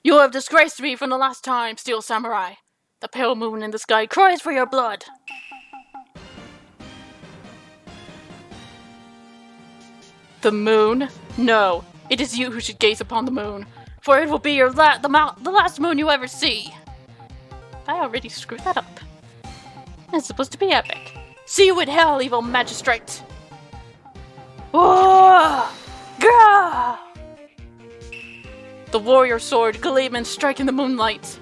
You have disgraced me from the last time, Steel Samurai. The pale moon in the sky cries for your blood. The moon? No, it is you who should gaze upon the moon, for it will be the last moon you ever see. I already screwed that up. It's supposed to be epic. See you in hell, evil magistrate! Oh, gah! The warrior sword gleaming strike in the moonlight.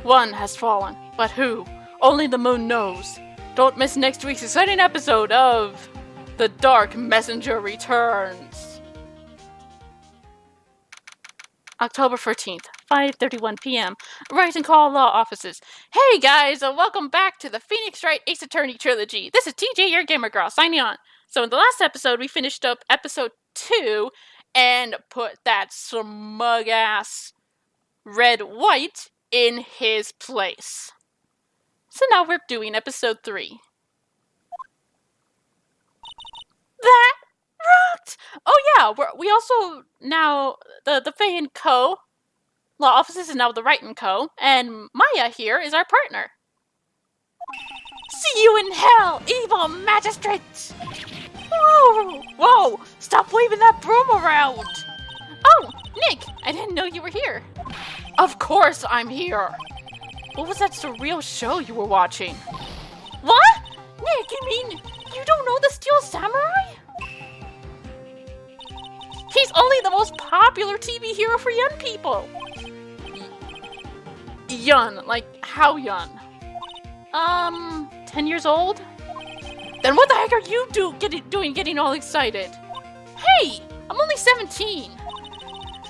One has fallen, but who? Only the moon knows. Don't miss next week's exciting episode of The Dark Messenger Returns. October 14th, 5:31 p.m. Write and Call Law Offices. Hey guys, welcome back to the Phoenix Wright Ace Attorney Trilogy. This is TJ, your gamer girl, signing on. So in the last episode, we finished up episode 2 and put that smug-ass Red White in his place. So now we're doing episode 3. That rocked! Oh yeah, we also now, the Faye & Co. Law Offices is now the Wright & Co. And Maya here is our partner. See you in hell, evil magistrate! Whoa! Whoa! Stop waving that broom around! Oh, Nick, I didn't know you were here. Of course I'm here. What was that surreal show you were watching? What? Nick, you mean you don't know the Steel Samurai? He's only the most popular TV hero for young people. Young? Like, how young? 10 years old? Then what the heck are you doing getting all excited? Hey, I'm only 17.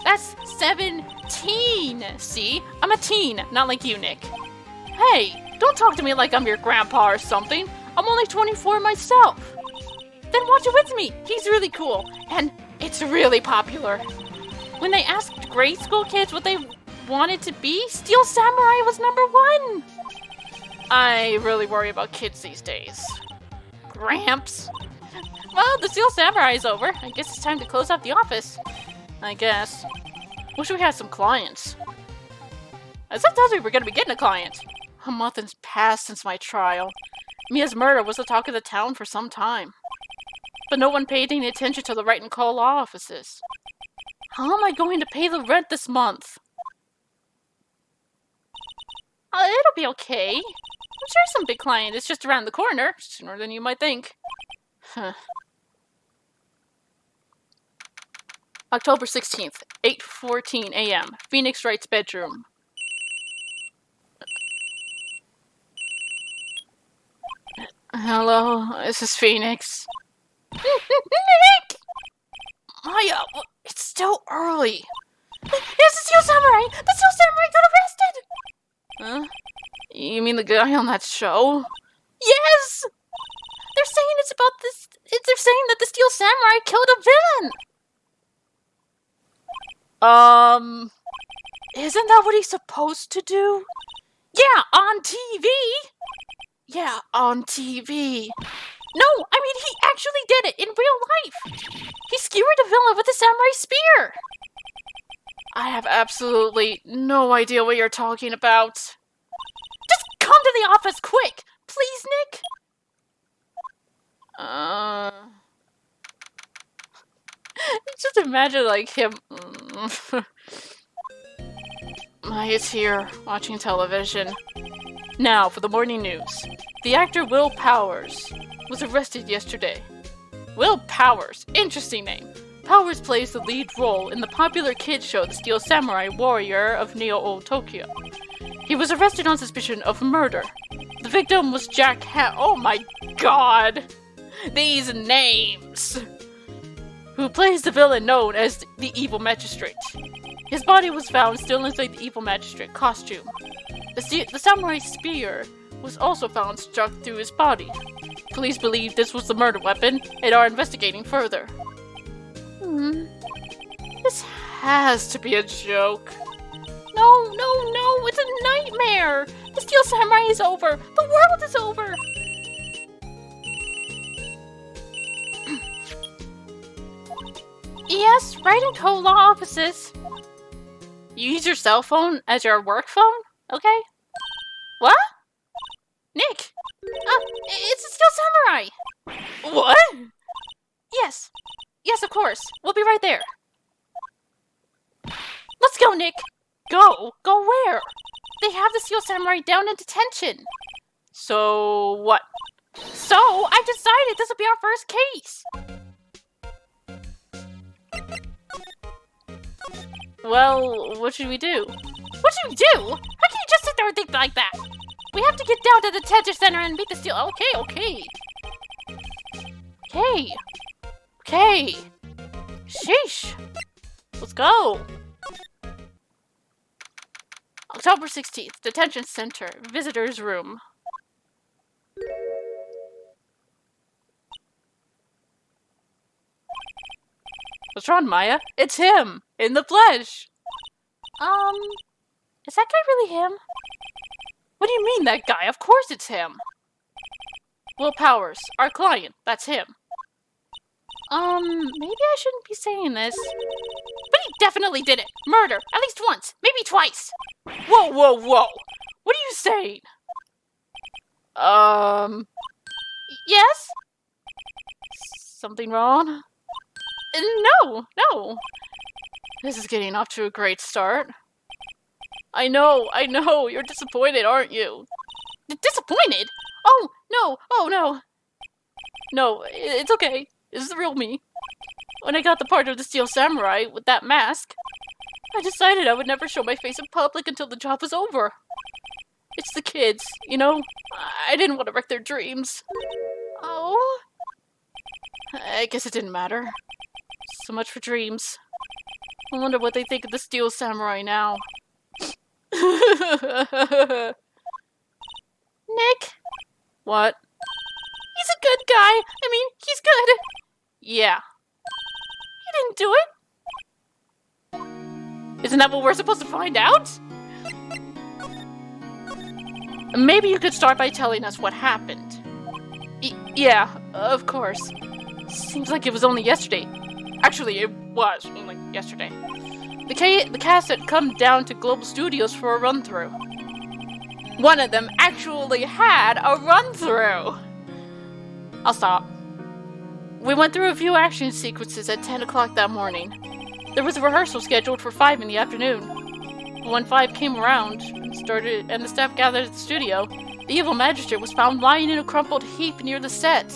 That's 17. See? I'm a teen, not like you, Nick. Hey, don't talk to me like I'm your grandpa or something. I'm only 24 myself. Then watch it with me. He's really cool, and it's really popular. When they asked grade school kids what they wanted to be, Steel Samurai was number 1. I really worry about kids these days. Gramps. Well, the Steel Samurai is over. I guess it's time to close out the office. I guess. Wish we had some clients. As I told you, we're gonna be getting a client. A month has passed since my trial. Mia's murder was the talk of the town for some time. But no one paid any attention to the Wright & Co. law offices. How am I going to pay the rent this month? It'll be okay. I'm sure some big client is just around the corner, sooner than you might think. October 16th, 8:14 a.m. Phoenix Wright's bedroom. Hello, this is Phoenix. Nick! Maya, it's still early. It's the Steel Samurai! The Steel Samurai got arrested! Huh? You mean the guy on that show? Yes! They're saying it's about this. They're saying that the Steel Samurai killed a villain! Isn't that what he's supposed to do? Yeah, on TV! Yeah, on TV. No, I mean, he actually did it in real life. He skewered a villain with a samurai spear. I have absolutely no idea what you're talking about. Just come to the office quick, please, Nick. Just imagine, like, him. Maya's here, watching television. Now, for the morning news. The actor Will Powers was arrested yesterday. Will Powers, interesting name. Powers plays the lead role in the popular kids show The Steel Samurai Warrior of Neo-Old Tokyo. He was arrested on suspicion of murder. The victim was Jack oh my god! These names! Who plays the villain known as the Evil Magistrate. His body was found still inside the Evil Magistrate costume. The samurai spear was also found stuck through his body. Police believe this was the murder weapon and are investigating further. This has to be a joke. No, it's a nightmare! The Steel Samurai is over! The world is over! Yes, Wright & Co. law offices. You use your cell phone as your work phone? Okay. What? Nick! It's a Steel Samurai! What? Yes. Yes, of course. We'll be right there. Let's go, Nick! Go? Go where? They have the Steel Samurai down in detention. So what? So, I've decided this will be our first case! Well, what should we do? What should we do? How can you just sit there and think like that? We have to get down to the detention center and meet the Steel... Okay. Okay. Sheesh. Let's go. October 16th, detention center, visitor's room. What's wrong, Maya? It's him! In the flesh! Is that guy really him? What do you mean, that guy? Of course it's him! Will Powers, our client, that's him. Maybe I shouldn't be saying this. But he definitely did it! Murder! At least once! Maybe twice! Whoa! What are you saying? Yes? Something wrong? No. This is getting off to a great start. I know. You're disappointed, aren't you? Disappointed? Oh, no. No, it's okay. This is the real me. When I got the part of the Steel Samurai with that mask, I decided I would never show my face in public until the job was over. It's the kids, you know? I didn't want to wreck their dreams. Oh? I guess it didn't matter. So much for dreams. I wonder what they think of the Steel Samurai now. Nick? What? He's a good guy. I mean, he's good. Yeah. He didn't do it. Isn't that what we're supposed to find out? Maybe you could start by telling us what happened. Yeah, of course. Seems like it was only yesterday. Actually, it was only yesterday. The cast had come down to Global Studios for a run-through. One of them actually had a run-through! I'll stop. We went through a few action sequences at 10 o'clock that morning. There was a rehearsal scheduled for 5 in the afternoon. When 5 came around and the staff gathered at the studio, the evil magistrate was found lying in a crumpled heap near the set.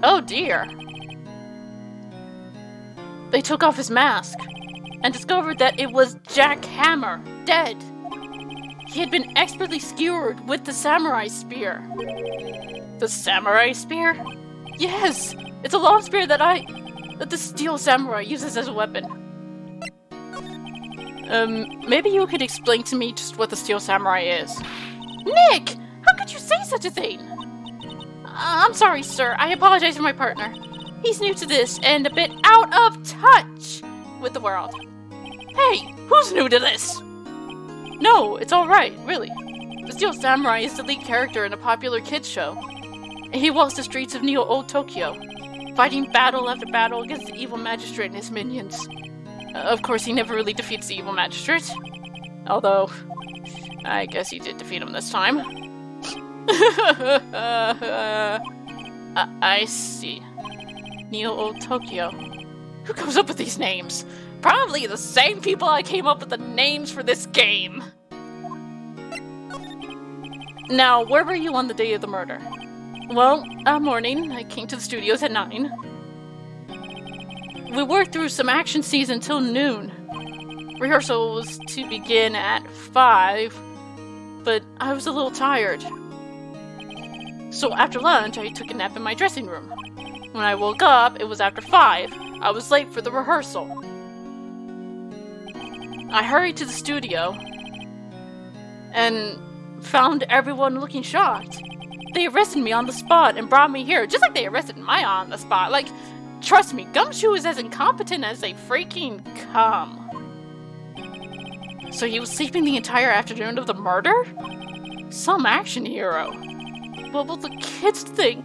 Oh dear. They took off his mask and discovered that it was Jack Hammer, dead. He had been expertly skewered with the samurai spear. The samurai spear? Yes! It's a long spear that the Steel Samurai uses as a weapon. Maybe you could explain to me just what the Steel Samurai is. Nick! How could you say such a thing? I'm sorry, sir. I apologize for my partner. He's new to this and a bit out of touch with the world. Hey, who's new to this? No, it's alright, really. The Steel Samurai is the lead character in a popular kids show. He walks the streets of Neo-Old Tokyo, fighting battle after battle against the evil magistrate and his minions. Of course, he never really defeats the evil magistrate. Although, I guess he did defeat him this time. I see. Neo-Old Tokyo. Who comes up with these names? Probably the same people I came up with the names for this game. Now, where were you on the day of the murder? Well, morning. I came to the studios at 9. We worked through some action scenes until noon. Rehearsal was to begin at 5, but I was a little tired. So after lunch, I took a nap in my dressing room. When I woke up, it was after 5. I was late for the rehearsal. I hurried to the studio and found everyone looking shocked. They arrested me on the spot and brought me here, just like they arrested Maya on the spot. Like, trust me, Gumshoe is as incompetent as they freaking come. So he was sleeping the entire afternoon of the murder? Some action hero. What will the kids think?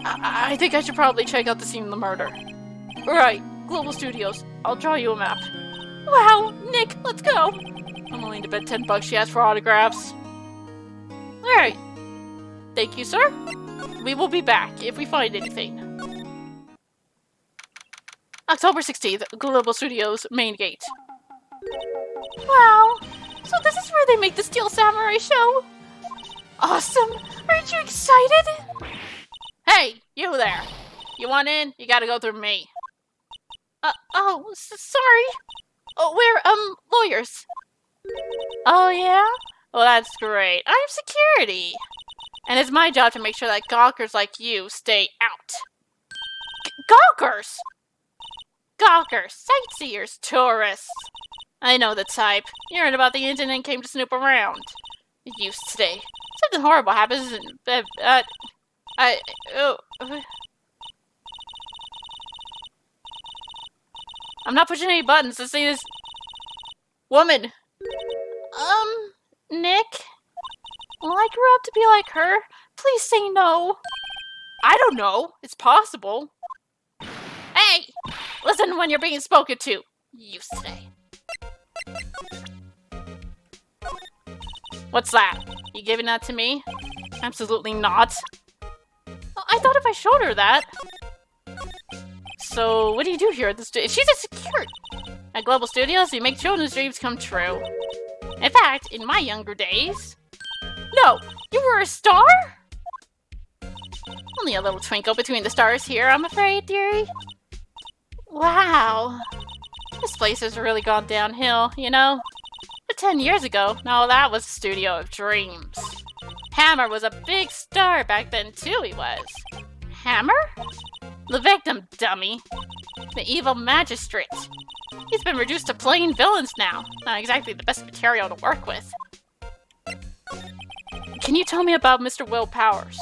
I think I should probably check out the scene of the murder. Right, Global Studios. I'll draw you a map. Wow, Nick, let's go. I'm willing to bet $10 she asked for autographs. Alright. Thank you, sir. We will be back if we find anything. October 16th, Global Studios main gate. Wow. So this is where they make the Steel Samurai show? Awesome. Aren't you excited? Hey, you there. You want in? You gotta go through me. Sorry. Oh, we're, lawyers. Oh, yeah? Well, that's great. I'm security. And it's my job to make sure that gawkers like you stay out. Gawkers? Gawkers, sightseers, tourists. I know the type. You heard about the incident and came to snoop around. It used today. Something horrible happens and, I'm not pushing any buttons to see this woman. Nick? Will I grow up to be like her? Please say no. I don't know. It's possible. Hey! Listen when you're being spoken to. You say. What's that? You giving that to me? Absolutely not. I thought if I showed her that. So, what do you do here at the studio? She's a security. At Global Studios, we make children's dreams come true. In fact, in my younger days... No! You were a star? Only a little twinkle between the stars here, I'm afraid, dearie. Wow. This place has really gone downhill, you know? But 10 years ago, no, that was a studio of dreams. Hammer was a big star back then, too, he was. Hammer? The victim, dummy. The evil magistrate. He's been reduced to plain villains now. Not exactly the best material to work with. Can you tell me about Mr. Will Powers?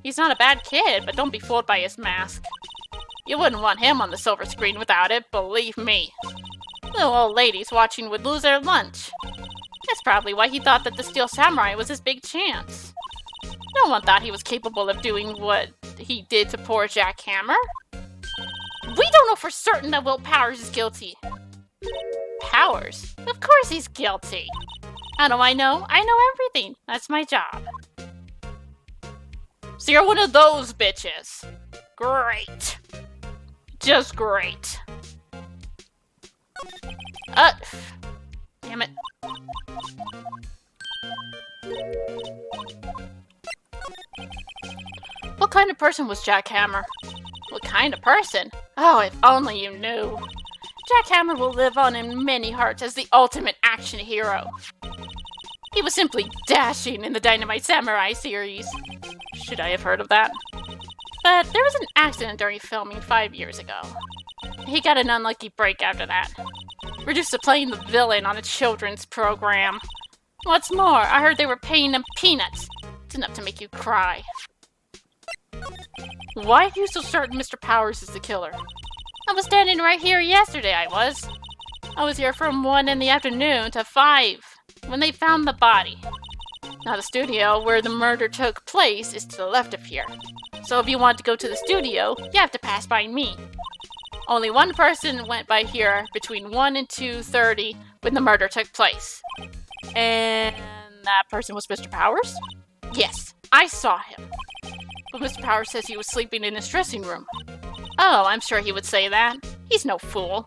He's not a bad kid, but don't be fooled by his mask. You wouldn't want him on the silver screen without it, believe me. Little old ladies watching would lose their lunch. That's probably why he thought that the Steel Samurai was his big chance. No one thought he was capable of doing what he did to poor Jack Hammer. We don't know for certain that Will Powers is guilty. Powers? Of course he's guilty. How do I know? I know everything. That's my job. So you're one of those bitches. Great. Just great. Damn it. What kind of person was Jack Hammer? What kind of person? Oh, if only you knew. Jack Hammer will live on in many hearts as the ultimate action hero. He was simply dashing in the Dynamite Samurai series. Should I have heard of that? But there was an accident during filming 5 years ago. He got an unlucky break after that. Reduced to playing the villain on a children's program. What's more, I heard they were paying him peanuts. It's enough to make you cry. Why are you so certain Mr. Powers is the killer? I was standing right here yesterday, I was here from 1 in the afternoon to 5, when they found the body. Now the studio where the murder took place is to the left of here. So if you want to go to the studio, you have to pass by me. Only one person went by here between 1 and 2:30 when the murder took place. And that person was Mr. Powers? Yes, I saw him. But Mr. Powers says he was sleeping in his dressing room. Oh, I'm sure he would say that. He's no fool.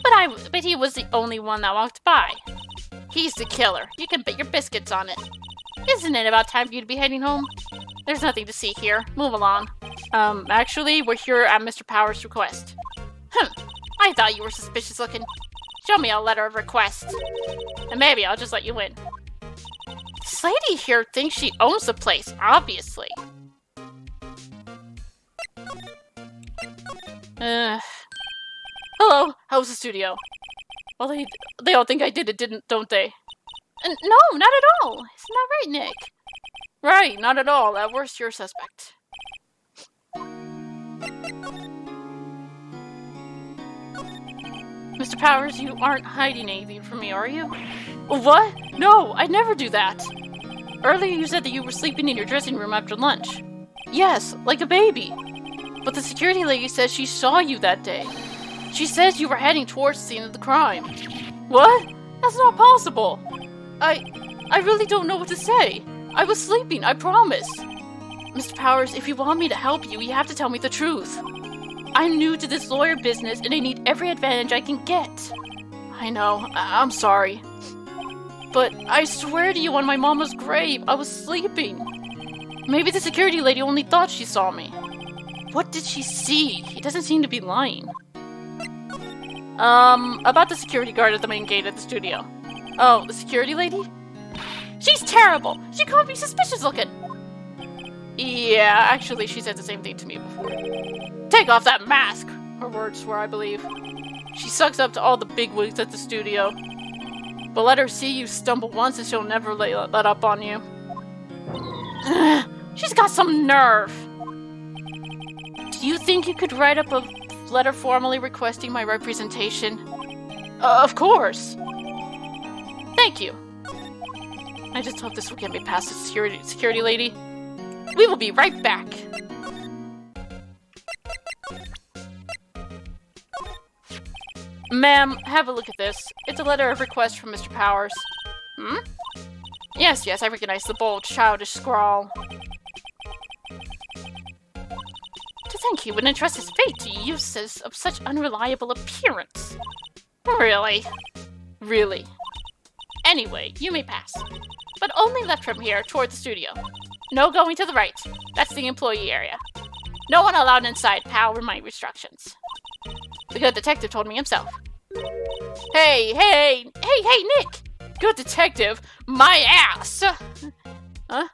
But he was the only one that walked by. He's the killer. You can bet your biscuits on it. Isn't it about time for you to be heading home? There's nothing to see here. Move along. Actually, we're here at Mr. Powers' request. I thought you were suspicious looking. Show me a letter of request. And maybe I'll just let you in. This lady here thinks she owns the place, obviously. Hello, how's the studio? Well, they all think I did it, don't they? No, not at all. Isn't that right, Nick? Right, not at all. At worst, you're a suspect. Mr. Powers, you aren't hiding anything from me, are you? What? No, I'd never do that. Earlier you said that you were sleeping in your dressing room after lunch. Yes, like a baby. But the security lady says she saw you that day. She says you were heading towards the scene of the crime. What? That's not possible. I really don't know what to say. I was sleeping, I promise. Mr. Powers, if you want me to help you, you have to tell me the truth. I'm new to this lawyer business and I need every advantage I can get. I know, I'm sorry. But I swear to you on my mama's grave, I was sleeping. Maybe the security lady only thought she saw me. What did she see? He doesn't seem to be lying. About the security guard at the main gate at the studio. Oh, the security lady? She's terrible! She called me suspicious looking! Yeah, actually, she said the same thing to me before. Take off that mask! Her words were, I believe. She sucks up to all the bigwigs at the studio. But let her see you stumble once and she'll never let up on you. She's got some nerve! Do you think you could write up a letter formally requesting my representation? Of course! Thank you. I just hope this will get me past the security lady. We will be right back. Ma'am, have a look at this. It's a letter of request from Mr. Powers. Hmm? Yes, I recognize the bold, childish scrawl. To think he would entrust his fate to uses of such unreliable appearance. Really? Really. Anyway, you may pass. But only left from here toward the studio. No going to the right. That's the employee area. No one allowed inside, pal, were my instructions. The good detective told me himself. Hey, Nick! Good detective, my ass! Huh?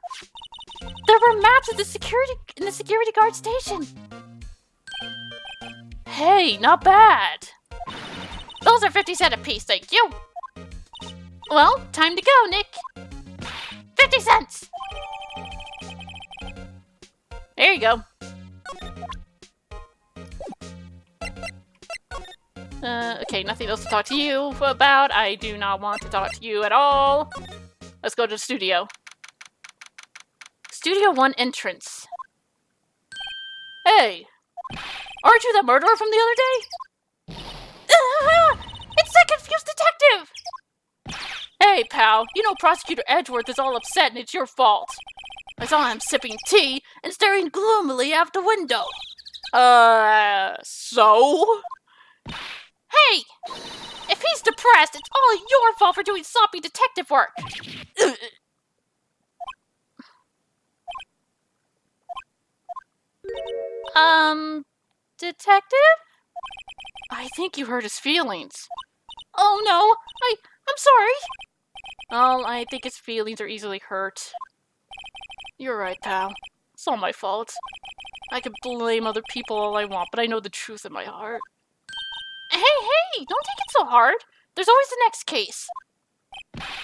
There were maps of the security guard station. Hey, not bad. Those are 50 cents apiece, thank you. Well, time to go, Nick. 50 cents! There you go. Okay, nothing else to talk to you about. I do not want to talk to you at all. Let's go to the studio. Studio 1 entrance. Hey! Aren't you the murderer from the other day? It's that confused detective! Hey, pal, you know Prosecutor Edgeworth is all upset and it's your fault. I saw him sipping tea and staring gloomily out the window. So? Hey! If he's depressed, it's all your fault for doing sloppy detective work. Detective? I think you hurt his feelings. Oh no, I'm sorry. Oh, I think his feelings are easily hurt. You're right, pal. It's all my fault. I can blame other people all I want, but I know the truth in my heart. Hey, don't take it so hard. There's always the next case.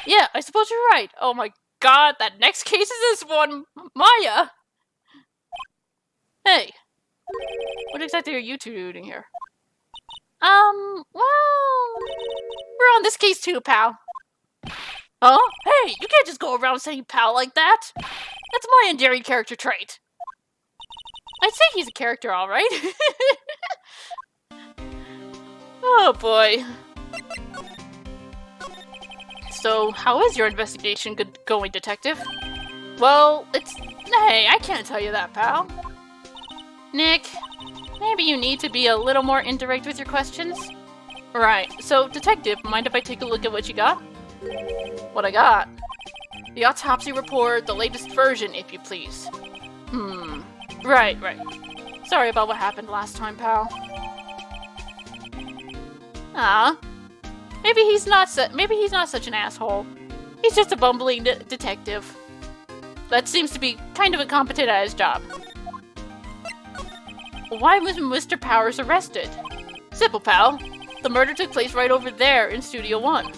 Yeah, I suppose you're right. Oh my god, that next case is this one, Maya. Hey, what exactly are you two doing here? Well, we're on this case too, pal. Huh? Hey, you can't just go around saying pal like that. That's my endearing character trait. I'd say he's a character, alright. Oh boy. So, how is your investigation going, detective? Well, hey, I can't tell you that, pal. Nick, maybe you need to be a little more indirect with your questions? Right, so, detective, mind if I take a look at what you got? What I got? The autopsy report, the latest version, if you please. Right. Sorry about what happened last time, pal. Maybe he's not such an asshole. He's just a bumbling detective that seems to be kind of incompetent at his job. Why was Mr. Powers arrested? Simple, pal. The murder took place right over there in Studio 1.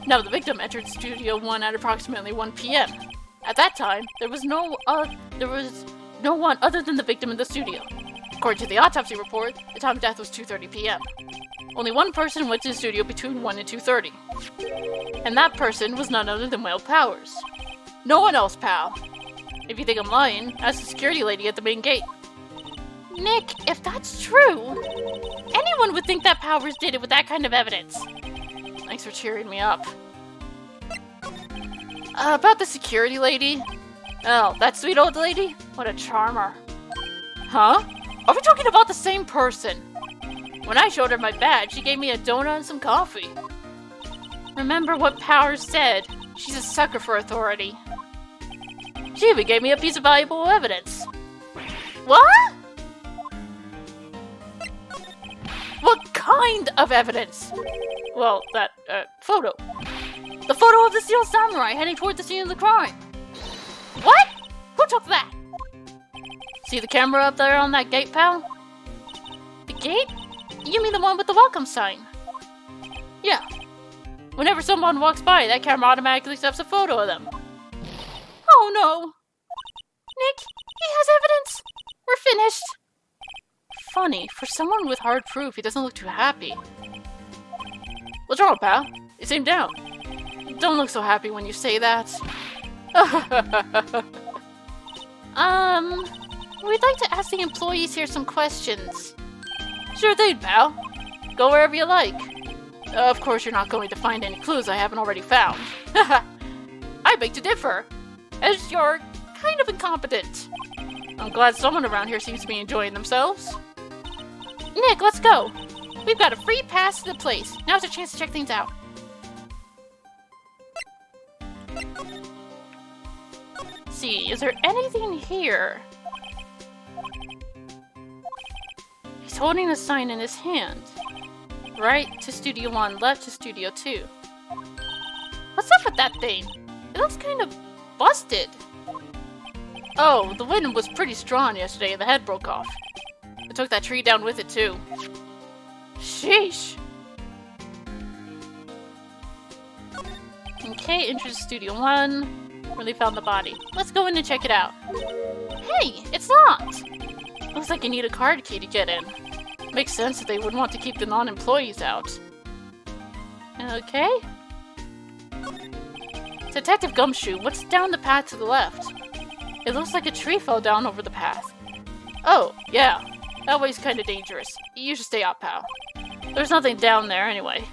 Now, the victim entered Studio 1 at approximately 1 p.m. At that time, there was no one other than the victim in the studio. According to the autopsy report, the time of death was 2:30 p.m. Only one person went to the studio between 1 and 2:30. And that person was none other than Will Powers. No one else, pal. If you think I'm lying, ask the security lady at the main gate. Nick, if that's true... Anyone would think that Powers did it with that kind of evidence. Thanks for cheering me up. About the security lady? Oh, that sweet old lady? What a charmer. Huh? Are we talking about the same person? When I showed her my badge, she gave me a donut and some coffee. Remember what Powers said. She's a sucker for authority. She even gave me a piece of valuable evidence. What? What kind of evidence? Well, that, photo. The photo of the Steel Samurai heading toward the scene of the crime. What? Who took that? See the camera up there on that gate, pal? The gate? You mean the one with the welcome sign? Yeah. Whenever someone walks by, that camera automatically accepts a photo of them. Oh no. Nick, he has evidence. We're finished. Funny, for someone with hard proof, he doesn't look too happy. What's wrong, pal? You seem down. Don't look so happy when you say that. We'd like to ask the employees here some questions. Sure thing, pal. Go wherever you like. Of course, you're not going to find any clues I haven't already found. I beg to differ, as you're kind of incompetent. I'm glad someone around here seems to be enjoying themselves. Nick, let's go. We've got a free pass to the place. Now's a chance to check things out. See, is there anything here? He's holding a sign in his hand. Right to Studio 1, left to Studio 2. What's up with that thing? It looks kind of busted. Oh, the wind was pretty strong yesterday and the head broke off. It took that tree down with it too. Sheesh. Okay, entrance Studio 1, where they found the body. Let's go in and check it out. Hey, it's locked! Looks like you need a card key to get in. Makes sense that they would want to keep the non-employees out. Okay. Detective Gumshoe, what's down the path to the left? It looks like a tree fell down over the path. Oh, yeah. That way's kinda dangerous. You should stay out, pal. There's nothing down there anyway.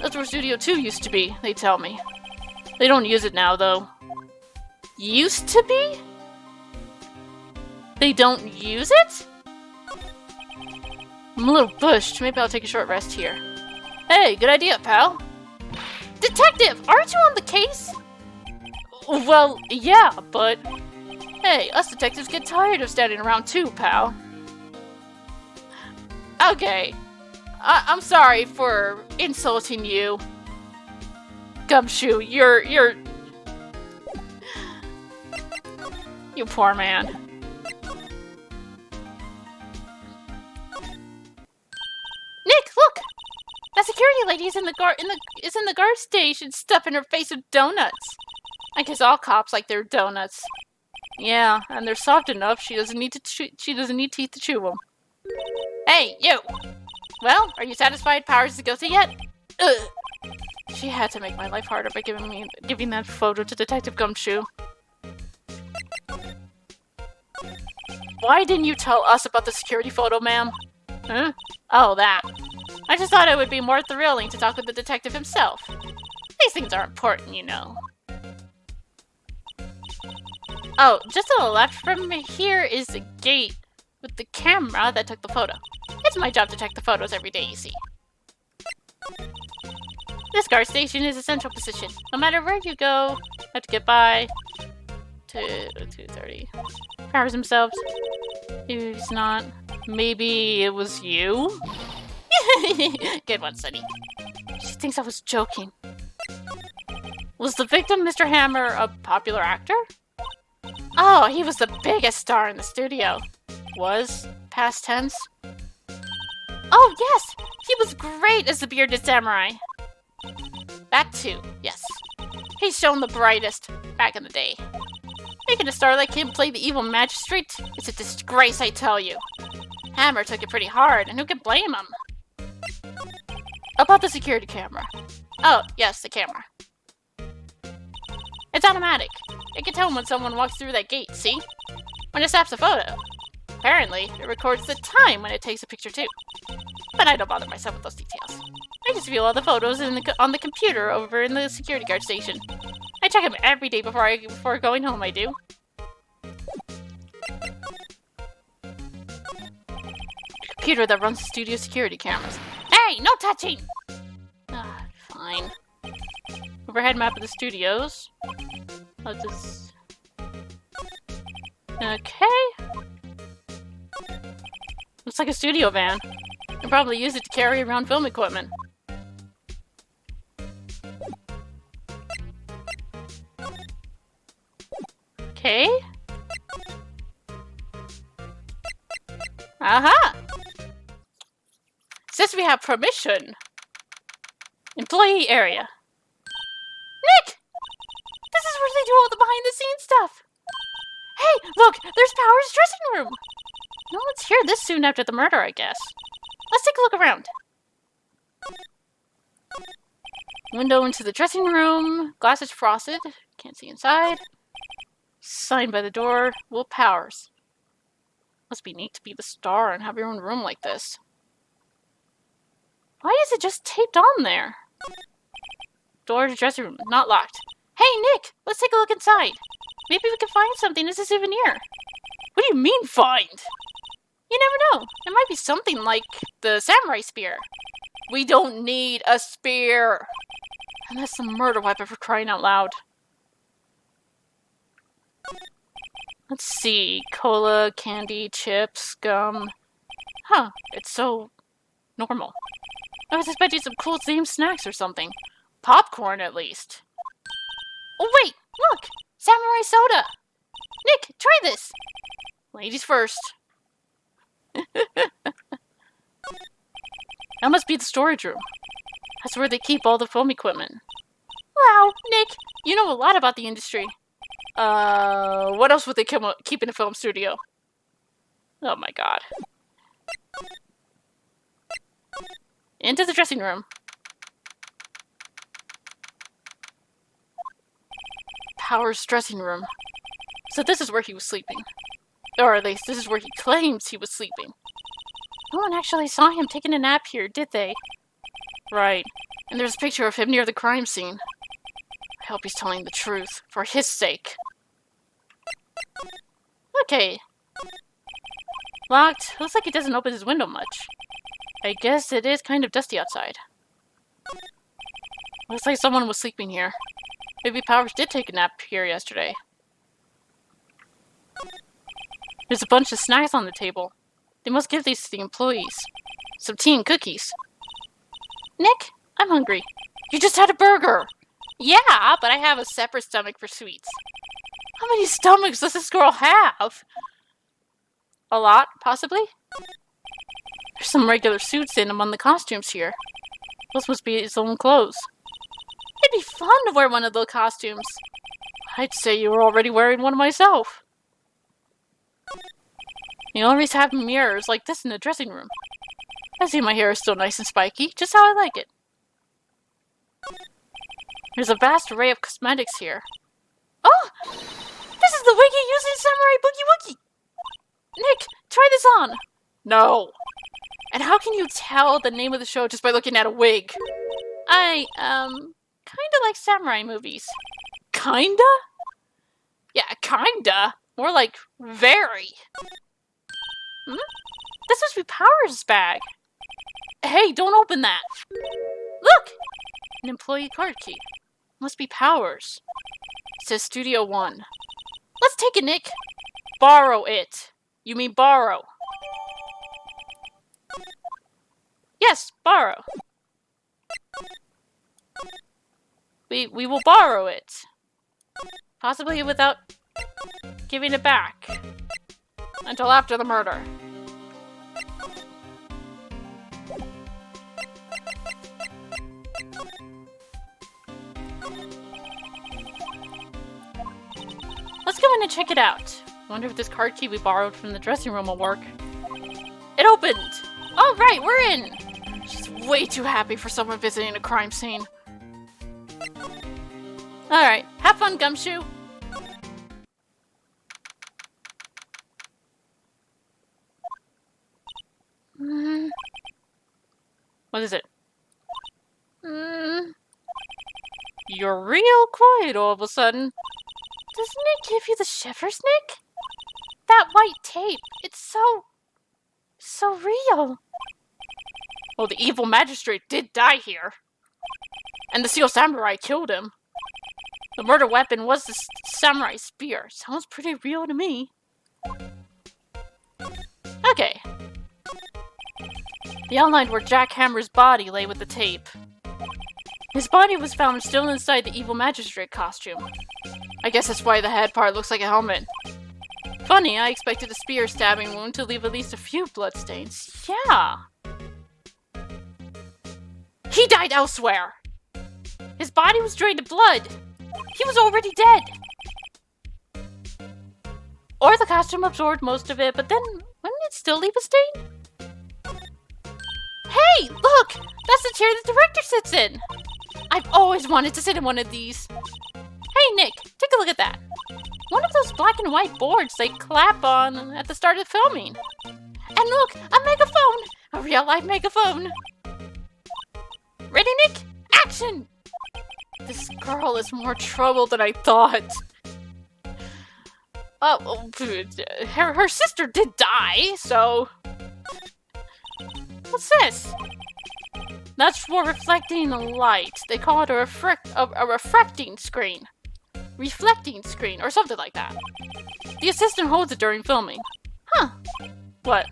That's where Studio 2 used to be, they tell me. They don't use it now, though. Used to be? They don't use it? I'm a little bushed. Maybe I'll take a short rest here. Hey, good idea, pal. Detective, aren't you on the case? Well, yeah, but... Hey, us detectives get tired of standing around too, pal. Okay. I'm sorry for insulting you. Gumshoe, you're... You poor man. Nick, look! That security lady is in the guard station stuffing her face with donuts. I guess all cops like their donuts. Yeah, and they're soft enough. She doesn't need teeth to chew them. Hey, you! Well, are you satisfied Powers is guilty yet? Ugh. She had to make my life harder by giving that photo to Detective Gumshoe. Why didn't you tell us about the security photo, ma'am? Huh? Oh, that. I just thought it would be more thrilling to talk with the detective himself. These things are important, you know. Oh, just to the left from here is the gate with the camera that took the photo. It's my job to check the photos every day, you see. This guard station is a central position. No matter where you go, you have to get by to 2:30. Powers himself. Maybe he's not. Maybe it was you? Good one, Sonny. She thinks I was joking. Was the victim, Mr. Hammer, a popular actor? Oh, he was the biggest star in the studio. Was? Past tense? Oh, yes! He was great as the bearded samurai. That too, yes. He's shown the brightest back in the day. Making a star like him play the evil magistrate is a disgrace, I tell you. Hammer took it pretty hard, and who can blame him? About the security camera. Oh, yes, the camera. It's automatic. It can tell when someone walks through that gate, see? When it snaps a photo. Apparently, it records the time when it takes a picture too. But I don't bother myself with those details. I just view all the photos on the computer over in the security guard station. I check them every day before going home, I do. Computer that runs the studio security cameras. Hey, no touching! Ah, fine. Overhead map of the studios. I'll just... Okay. Looks like a studio van. They probably use it to carry around film equipment. Okay. Aha! Says we have permission. Employee area. Nick! This is where they do all the behind-the-scenes stuff. Hey, look! There's Power's dressing room! No one's here this soon after the murder, I guess. Let's take a look around. Window into the dressing room. Glass is frosted. Can't see inside. Sign by the door. Will Powers. Must be neat to be the star and have your own room like this. Why is it just taped on there? Door to dressing room. Not locked. Hey, Nick! Let's take a look inside. Maybe we can find something as a souvenir. What do you mean, find? You never know. It might be something like the samurai spear. We don't need a spear. And that's a murder weapon, for crying out loud. Let's see. Cola, candy, chips, gum. Huh. It's so normal. I was expecting some cool themed snacks or something. Popcorn, at least. Oh, wait! Look! Samurai soda! Nick, try this! Ladies first. That must be the storage room. That's where they keep all the film equipment. Wow, Nick, you know a lot about the industry. What else would they keep in a film studio? Oh my god. Into the dressing room. Power's dressing room. So this is where he was sleeping. Or at least this is where he claims he was sleeping. No one actually saw him taking a nap here, did they? Right. And there's a picture of him near the crime scene. I hope he's telling the truth, for his sake. Okay. Locked. Looks like he doesn't open his window much. I guess it is kind of dusty outside. Looks like someone was sleeping here. Maybe Powers did take a nap here yesterday. There's a bunch of snacks on the table. They must give these to the employees. Some tea and cookies. Nick, I'm hungry. You just had a burger! Yeah, but I have a separate stomach for sweets. How many stomachs does this girl have? A lot, possibly? There's some regular suits in among the costumes here. Those must be his own clothes. It'd be fun to wear one of those costumes. I'd say you were already wearing one myself. You always have mirrors like this in the dressing room. I see my hair is still nice and spiky, just how I like it. There's a vast array of cosmetics here. Oh! This is the wig you use in Samurai Boogie Woogie! Nick, try this on! No! And how can you tell the name of the show just by looking at a wig? I, kinda like samurai movies. Kinda? Yeah, kinda. More like very. Hmm? This must be Power's bag. Hey, don't open that. Look! An employee card key. Must be Powers. It says Studio 1. Let's take it, Nick. Borrow it. You mean borrow. Yes, borrow. We will borrow it. Possibly without giving it back. Until after the murder. Let's go in and check it out. Wonder if this card key we borrowed from the dressing room will work. It opened! Alright, we're in! She's way too happy for someone visiting a crime scene. Alright, have fun, Gumshoe! What is it? You're real quiet all of a sudden. Doesn't it give you the shivers, Nick? That white tape, it's so real. Well, the evil magistrate did die here. And the Steel Samurai killed him. The murder weapon was the samurai spear. Sounds pretty real to me. Okay. The outline where Jack Hammer's body lay with the tape. His body was found still inside the evil magistrate costume. I guess that's why the head part looks like a helmet. Funny, I expected a spear stabbing wound to leave at least a few bloodstains. Yeah. He died elsewhere. His body was drained of blood. He was already dead. Or the costume absorbed most of it, but then wouldn't it still leave a stain? Hey, look! That's the chair the director sits in! I've always wanted to sit in one of these. Hey, Nick, take a look at that. One of those black and white boards they clap on at the start of filming. And look, a megaphone! A real-life megaphone! Ready, Nick? Action! This girl is more trouble than I thought. Her sister did die, so... What's this? That's for reflecting the light. They call it a refracting screen. Reflecting screen, or something like that. The assistant holds it during filming. Huh. What?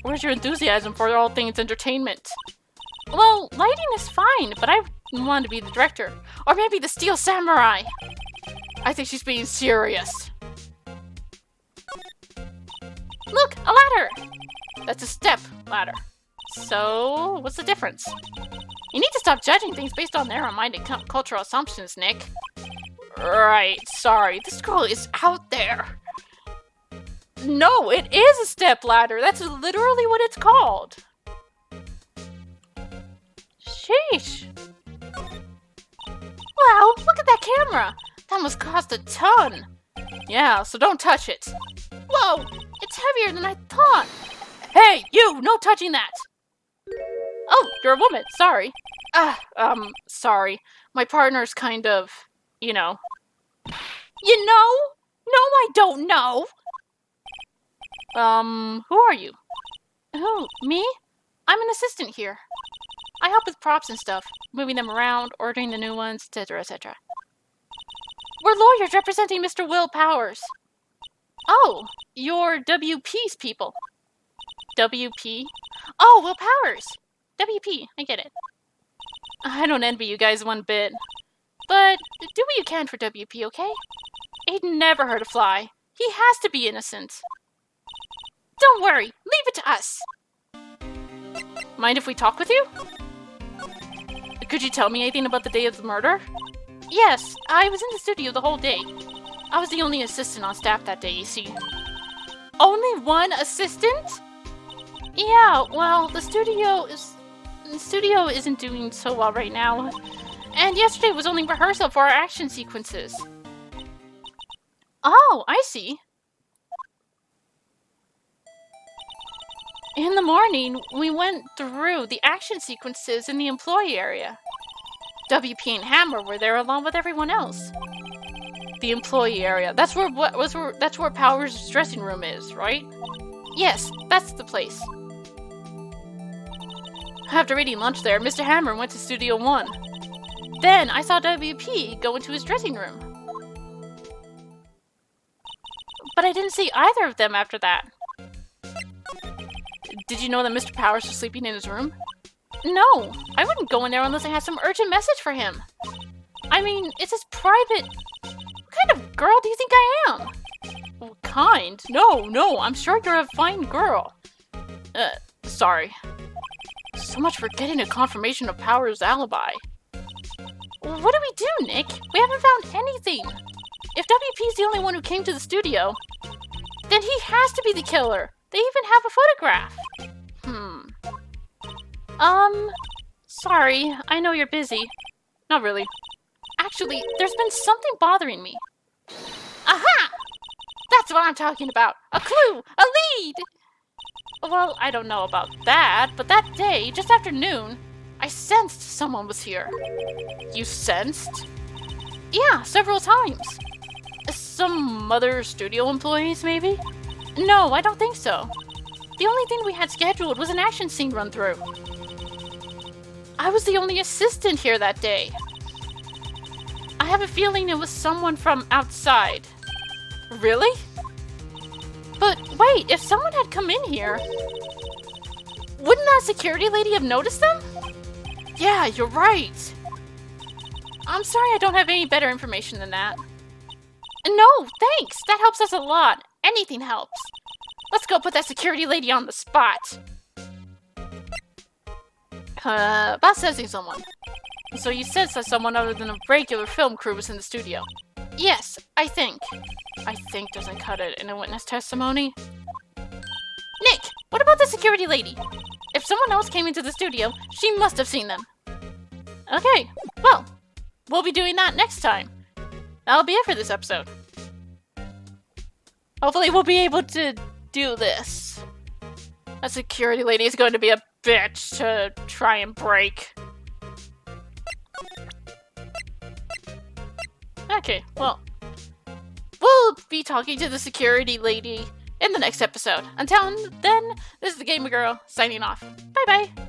Where's your enthusiasm for all things entertainment? Well, lighting is fine, but I want to be the director. Or maybe the Steel Samurai. I think she's being serious. Look, a ladder! That's a step ladder. So, what's the difference? You need to stop judging things based on narrow-minded cultural assumptions, Nick. Right, sorry. This girl is out there. No, it is a step ladder. That's literally what it's called. Sheesh. Wow, look at that camera. That must cost a ton. Yeah, so don't touch it. Whoa, it's heavier than I thought. Hey, you, no touching that. Oh, you're a woman, sorry. Sorry. My partner's kind of, you know. You know? No, I don't know. Who are you? Who, me? I'm an assistant here. I help with props and stuff, moving them around, ordering the new ones, etc., etc. We're lawyers representing Mr. Will Powers. Oh, you're WP's people. WP? Oh, Will Powers. WP, I get it. I don't envy you guys one bit. But do what you can for WP, okay? He'd never hurt a fly. He has to be innocent. Don't worry, leave it to us. Mind if we talk with you? Could you tell me anything about the day of the murder? Yes, I was in the studio the whole day. I was the only assistant on staff that day, you see. Only one assistant? Yeah, well, the studio isn't doing so well right now. And yesterday was only rehearsal for our action sequences. Oh, I see. In the morning, we went through the action sequences in the employee area. WP and Hammer were there along with everyone else. The employee area. That's where Powers' dressing room is, right? Yes, that's the place. After eating lunch there, Mr. Hammer went to Studio 1. Then I saw WP go into his dressing room. But I didn't see either of them after that. Did you know that Mr. Powers was sleeping in his room? No, I wouldn't go in there unless I had some urgent message for him. I mean, it's his private... What kind of girl do you think I am? Well, kind? No, I'm sure you're a fine girl. Sorry. So much for getting a confirmation of Powers' alibi. What do we do, Nick? We haven't found anything. If WP's the only one who came to the studio, then he has to be the killer. They even have a photograph. Sorry, I know you're busy. Not really. Actually, there's been something bothering me. Aha! That's what I'm talking about. A clue! A lead! Well, I don't know about that, but that day, just after noon, I sensed someone was here. You sensed? Yeah, several times. Some other studio employees, maybe? No, I don't think so. The only thing we had scheduled was an action scene run-through. I was the only assistant here that day. I have a feeling it was someone from outside. Really? But wait, if someone had come in here, wouldn't that security lady have noticed them? Yeah, you're right. I'm sorry I don't have any better information than that. No, thanks. That helps us a lot. Anything helps. Let's go put that security lady on the spot. About sensing someone. So you sense that someone other than a regular film crew was in the studio? Yes, I think. I think doesn't cut it in a witness testimony. Nick, what about the security lady? If someone else came into the studio, she must have seen them. Okay, well, we'll be doing that next time. That'll be it for this episode. Hopefully we'll be able to do this. That security lady is going to be a bitch to try and break. Okay, well, we'll be talking to the security lady in the next episode. Until then, this is the Gamer Girl signing off. Bye-bye!